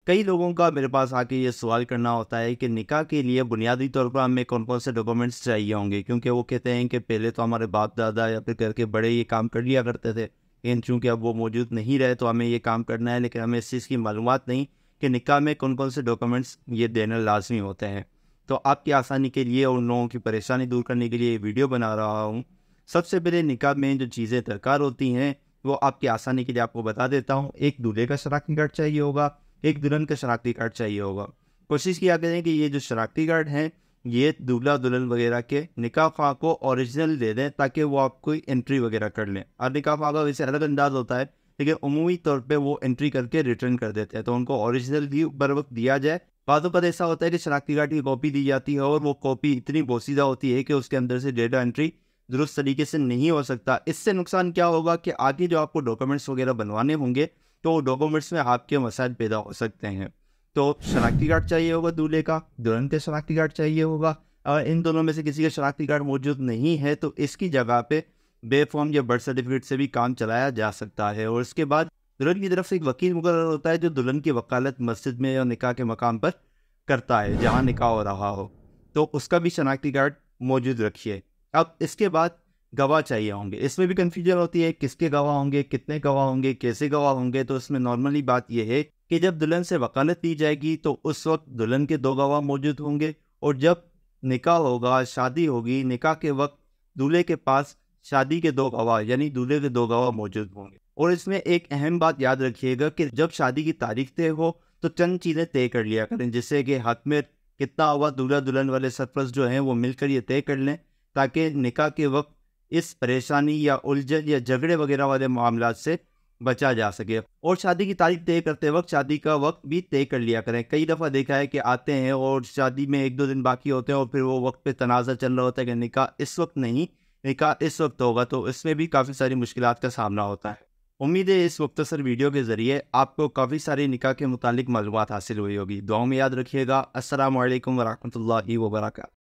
کئی لوگوں کا میرے پاس آ کے یہ سوال کرنا ہوتا ہے کہ نکاح کے لیے بنیادی طور پر ہمیں کون کون سے ڈاکومنٹس چاہیے ہوں گے، کیونکہ وہ کہتے ہیں کہ پہلے تو ہمارے باپ دادا یا پھر گھر کے بڑے یہ کام کر لیا کرتے تھے، لیکن چونکہ اب وہ موجود نہیں رہے تو ہمیں یہ کام کرنا ہے، لیکن ہمیں اس چیز کی معلومات نہیں کہ نکاح میں کون کون سے ڈاکومنٹس یہ دینا لازمی ہوتے ہیں۔ تو آپ کی آسانی کے لیے اور ان لوگوں کی پریشانی دور کرنے کے لیے یہ ویڈیو بنا رہا ہوں۔ سب سے پہلے نکاح میں جو چیزیں درکار ہوتی ہیں وہ آپ کی آسانی کے لیے آپ کو بتا دیتا ہوں۔ ایک دولہے کا شناختی کارڈ چاہیے ہوگا، ایک دلہن کا شناختی کارڈ چاہیے ہوگا۔ کوشش کیا کریں کہ یہ جو شناختی کارڈ ہیں یہ دولہا دلہن وغیرہ کے نکاح خواہ کو اوریجنل دے دیں تاکہ وہ آپ کو انٹری وغیرہ کر لیں۔ اور نکاح خواہ کا ویسے الگ انداز ہوتا ہے، لیکن عمومی طور پہ وہ انٹری کر کے ریٹرن کر دیتے ہیں، تو ان کو اوریجنل بھی بر وقت دیا جائے۔ بعض پر ایسا ہوتا ہے کہ شناختی کارڈ کی کاپی دی جاتی ہے اور وہ کاپی اتنی بوسیدہ ہوتی ہے کہ اس کے اندر سے ڈیٹا انٹری درست طریقے سے نہیں ہو سکتا۔ اس سے نقصان کیا ہوگا کہ آگے جو آپ کو ڈاکومنٹس وغیرہ بنوانے ہوں گے تو وہ ڈاکومنٹس میں آپ کے مسائل پیدا ہو سکتے ہیں۔ تو شناختی کارڈ چاہیے ہوگا دولہے کا، دلہن کا شناختی کارڈ چاہیے ہوگا، اور ان دونوں میں سے کسی کا شناختی کارڈ موجود نہیں ہے تو اس کی جگہ پہ بے فارم یا برتھ سرٹیفکیٹ سے بھی کام چلایا جا سکتا ہے۔ اور اس کے بعد دلہن کی طرف سے ایک وکیل مقرر ہوتا ہے جو دلہن کی وکالت مسجد میں یا نکاح کے مقام پر کرتا ہے جہاں نکاح ہو رہا ہو، تو اس کا بھی شناختی کارڈ موجود رکھیے۔ اب اس کے بعد گواہ چاہیے ہوں گے۔ اس میں بھی کنفیوژن ہوتی ہے کس کے گواہ ہوں گے، کتنے گواہ ہوں گے، کیسے گواہ ہوں گے۔ تو اس میں نارملی بات یہ ہے کہ جب دلہن سے وکالت لی جائے گی تو اس وقت دلہن کے 2 گواہ موجود ہوں گے، اور جب نکاح ہوگا، شادی ہوگی، نکاح کے وقت دولہے کے پاس شادی کے 2 گواہ یعنی دولہے کے 2 گواہ موجود ہوں گے۔ اور اس میں ایک اہم بات یاد رکھیے گا کہ جب شادی کی تاریخ طے ہو تو چند چیزیں طے کر لیا کریں، جس سے کہ حق میں کتنا ہوا دولہا دلہن والے سرپرست جو ہیں وہ مل کر یہ طے کر لیں، تاکہ نکاح کے وقت اس پریشانی یا الجھن یا جھگڑے وغیرہ والے معاملات سے بچا جا سکے۔ اور شادی کی تاریخ طے کرتے وقت شادی کا وقت بھی طے کر لیا کریں۔ کئی دفعہ دیکھا ہے کہ آتے ہیں اور شادی میں 1-2 دن باقی ہوتے ہیں اور پھر وہ وقت پہ تنازع چل رہا ہوتا ہے کہ نکاح اس وقت نہیں، نکاح اس وقت ہوگا، تو اس میں بھی کافی ساری مشکلات کا سامنا ہوتا ہے۔ امید ہے اس مختصر ویڈیو کے ذریعے آپ کو کافی ساری نکاح کے متعلق معلومات حاصل ہوئی ہوگی۔ دعاؤں میں یاد رکھیے گا۔ السلام علیکم ورحمۃ اللہ وبرکاتہ۔